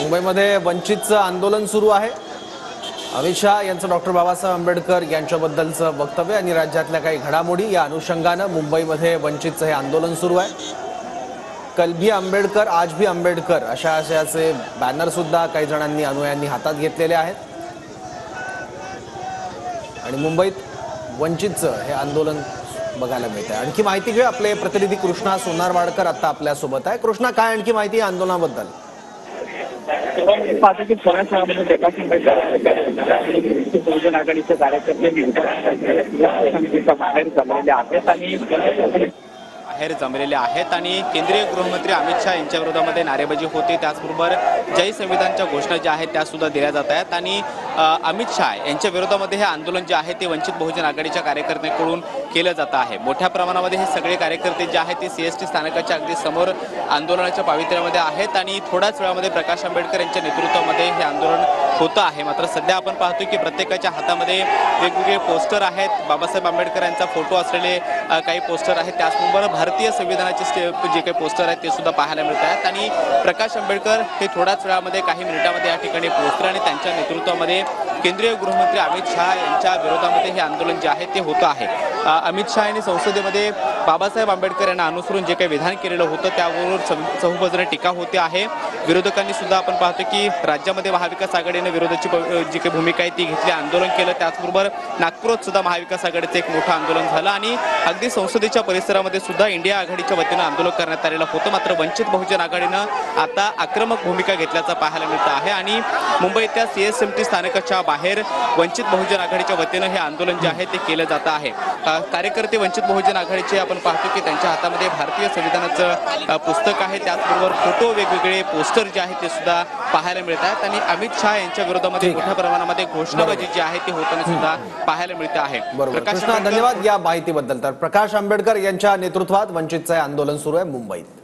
मुंबईमध्ये वंचितचं आंदोलन सुरू आहे। अमित शहा यांचं डॉक्टर बाबासाहेब आंबेडकर यांच्याबद्दलचं वक्तव्य आणि राज्यातल्या काही घडामोडी या अनुषंगाने मुंबईमध्ये वंचितचं हे आंदोलन सुरू आहे। कल भी आंबेडकर आज भी आंबेडकर अशा आशयाचे बॅनर सुद्धा काही जणांनी अनुयायांनी हातात घेतलेले आहेत आणि मुंबईत वंचितचं हे आंदोलन बघायला मिळते। आणखी माहिती घेऊ, आपले प्रतिनिधी कृष्णा सोनारवाडकर आता आपल्या सोबत आहे। कृष्णा, काय आणखी माहिती या आंदोलनाबद्दल? पुणे शहरामध्ये प्रकाश आंबेडकर बहुजन आघाडीचे कार्यकर्ते बाहेर जमलेले आहेत आणि केंद्रीय गृहमंत्री अमित शहा यांच्या विरोधामध्ये नारेबाजी होते। त्याचबरोबर जय संविधानच्या घोषणा ज्या आहेत त्या सुद्धा दिल्या जात आहेत आणि अमित शहा यांच्या विरोधामध्ये हे आंदोलन जे आहे ते वंचित बहुजन आघाडीच्या कार्यकर्त्यांकडून केलं जात आहे। मोठ्या प्रमाणामध्ये हे सगळे कार्यकर्ते जे आहेत ते सीएसटी स्थानकाच्या अगदी समोर आंदोलनाच्या पावित्र्यामध्ये आहेत आणि थोड्याच वेळामध्ये प्रकाश आंबेडकर यांच्या नेतृत्वामध्ये हे आंदोलन होतं आहे। मात्र सध्या आपण पाहतो की प्रत्येकाच्या हातामध्ये वेगवेगळे पोस्टर आहेत। बाबासाहेब आंबेडकर यांचा फोटो असलेले काही पोस्टर आहेत। त्याचबरोबर भारतीय संविधानाचे जे काही पोस्टर आहेत ते सुद्धा पाहायला मिळत आहेत आणि प्रकाश आंबेडकर हे थोड्याच वेळामध्ये काही मिनिटांमध्ये या ठिकाणी पोहोचले आणि त्यांच्या नेतृत्वामध्ये केंद्रीय गृहमंत्री अमित शहा यांच्या विरोधामध्ये हे आंदोलन जे आहे ते होतं आहे। अमित शहा यांनी संसदेमध्ये बाबासाहेब आंबेडकर यांना अनुसरून जे काही विधान केलेलं होतं त्यावर चहूबाजूने टीका होते आहे। विरोधकांनी सुद्धा आपण पाहतो की राज्यामध्ये महाविकास आघाडीने विरोधाची जी काही भूमिका आहे ती घेतली, आंदोलन केलं। त्याचबरोबर नागपुरात सुद्धा महाविकास आघाडीचं एक मोठं आंदोलन झालं आणि अगदी संसदेच्या परिसरामध्ये सुद्धा इंडिया आघाडीच्या वतीनं आंदोलन करण्यात आलेलं होतं। मात्र वंचित बहुजन आघाडीनं आता आक्रमक भूमिका घेतल्याचं पाहायला मिळतं आहे आणि मुंबईतल्या सीएसएमटी स्थानकाच्या बाहेर वंचित बहुजन आघाडीच्या वतीनं हे आंदोलन जे आहे ते केलं जात आहे। कार्यकर्ते वंचित बहुजन आघाडीचे आपण पाहतो की त्यांच्या हातामध्ये भारतीय संविधानाचं पुस्तक आहे। त्याचबरोबर फोटो, वेगवेगळे पोस्टर जे आहेत ते सुद्धा पाहायला मिळत आहेत आणि अमित शहा यांच्या विरोधामध्ये मोठ्या प्रमाणामध्ये घोषणाबाजी जी आहे ती होताना सुद्धा पाहायला मिळते आहे। कृष्णा, धन्यवाद या माहितीबद्दल। तर प्रकाश आंबेडकर यांच्या नेतृत्वात वंचितचं आंदोलन सुरू आहे मुंबईत।